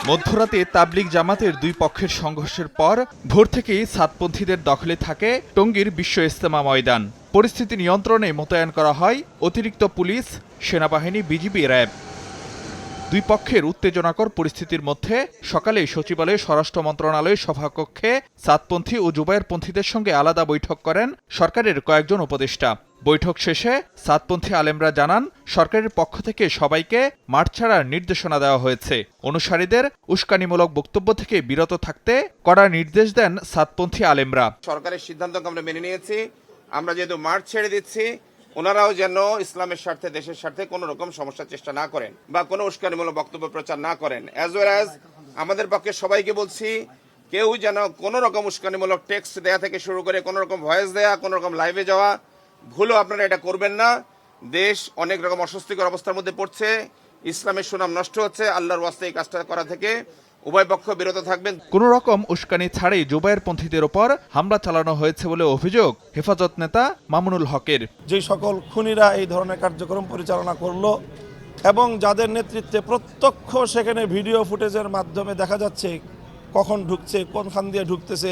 মধ্যরাতে তাবলিগ জামাতের দুই পক্ষের সংঘর্ষের পর ভোর থেকেই সাতপন্থীদের দখলে থাকে টঙ্গীর বিশ্ব ইজতেমা ময়দান। পরিস্থিতি নিয়ন্ত্রণে মোতায়েন করা হয় অতিরিক্ত পুলিশ, সেনাবাহিনী, বিজিবি, র্যাব। দুই পক্ষের উত্তেজনাকর পরিস্থিতির মধ্যে সকালে সচিবালয়ে স্বরাষ্ট্র মন্ত্রণালয়ের সভাকক্ষে সাতপন্থী ও জুবায়েরপন্থীদের সঙ্গে আলাদা বৈঠক করেন সরকারের কয়েকজন উপদেষ্টা। বৈঠক শেষে সাতপন্থী আলেমরা জানান, সরকারের পক্ষ থেকে সবাইকে মাঠ ছাড়ার নির্দেশনা দেওয়া হয়েছে। অনুসারীদের উস্কানিমূলক বক্তব্য থেকে বিরত থাকতে কড়া নির্দেশ দেন সাতপন্থী আলেমরা। সরকারের সিদ্ধান্তকে আমরা মেনে নিয়েছি। আমরা যেহেতু মাঠ ছেড়ে দিচ্ছি, ওনারাও যেন ইসলামের স্বার্থে, দেশের স্বার্থে কোনো রকম সমস্যার চেষ্টা না করেন বা কোনো উস্কানিমূলক বক্তব্য প্রচার না করেন। অ্যাজ ওয়েল অ্যাজ আমাদের পক্ষে সবাইকে বলছি, কেউ যেন কোনো রকম উস্কানিমূলক টেক্সট দেয়া থেকে শুরু করে কোনো রকম ভয়েস দেয়া, কোনো রকম লাইভে যাওয়া, ভুলও আপনারা এটা করবেন না। দেশ অনেক রকম অস্বস্তিকর অবস্থার মধ্যে পড়ছে, ইসলামের সুনাম নষ্ট হচ্ছে। আল্লাহর ওয়াস্তে এই কাজটা করা থেকে উভয় পক্ষ বিরত থাকবেন। কোন রকম উস্কানি ছাড়াই জুবায়েরপন্থীদের ওপর হামলা চালানো হয়েছে বলে অভিযোগ হেফাজত নেতা মামুনুল হকের। যে সকল খুনিরা এই ধরনের কার্যক্রম পরিচালনা করলো এবং যাদের নেতৃত্বে প্রত্যক্ষ সেখানে ভিডিও ফুটেজের মাধ্যমে দেখা যাচ্ছে কখন ঢুকছে, কোনখান দিয়ে ঢুকতেছে,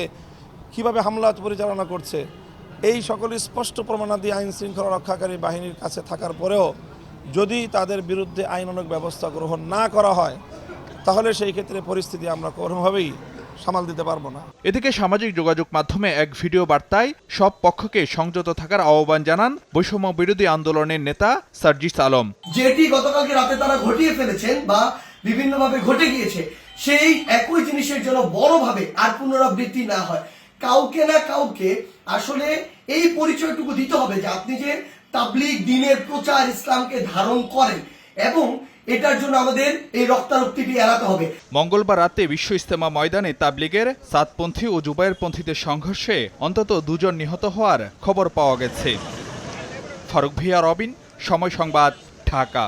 কিভাবে হামলা পরিচালনা করছে, এই সকল স্পষ্ট প্রমাণাদি আইন শৃঙ্খলা রক্ষাকারী বাহিনীর কাছে থাকার পরেও যদি তাদের বিরুদ্ধে আইনানুগ ব্যবস্থা গ্রহণ না করা হয়, তাহলে সেই ক্ষেত্রে পরিস্থিতি আমরা কোনোভাবেই সামাল দিতে পারবো না। এদিকে সামাজিক যোগাযোগ মাধ্যমে এক ভিডিও বার্তায় সব পক্ষকে সংযত থাকার আহ্বান জানান বৈষম্য বিরোধী আন্দোলনের নেতা সার্জিস আলম। যেটি গতকালকে রাতে তারা ঘটিয়ে ফেলেছেন বা বিভিন্নভাবে ঘটে গিয়েছে, সেই একই জিনিসের জন্য বড়ভাবে আর পুনরাবৃত্তি না হয়। কাউকে না কাউকে আসলে এই পরিচয়টুকু দিতে হবে যে আপনি যে তাবলিগ দ্বীনের প্রচার, ইসলামকে ধারণ করেন, এবং এটার জন্য আমাদের এই রক্তারক্তিটি এড়াতে হবে। মঙ্গলবার রাতে বিশ্ব ইজতেমা ময়দানে তাবলিগের সাতপন্থী ও জুবায়েরপন্থীদের সংঘর্ষে অন্তত 2 জন নিহত হওয়ার খবর পাওয়া গেছে। ফারুক ভিয়া, রবিন, সময় সংবাদ, ঢাকা।